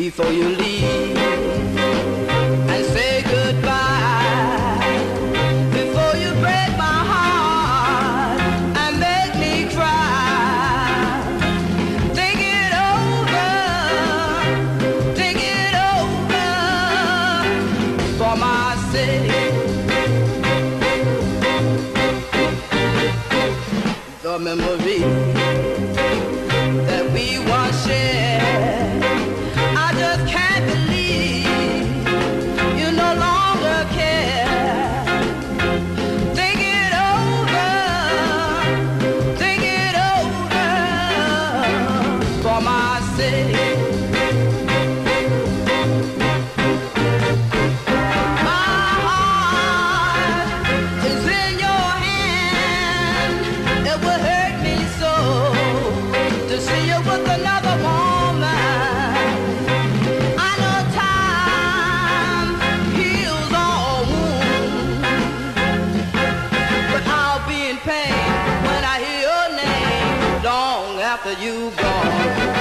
before you leave and say goodbye, before you break my heart and make me cry. Think it over for my sake. The memory that we once shared, I just can't believe you no longer care. Think it over for my sake. My heart is in your hand. It would hurt me so to see you with another woman. I know time heals all wounds, but I'll be in pain when I hear your name long after you gone.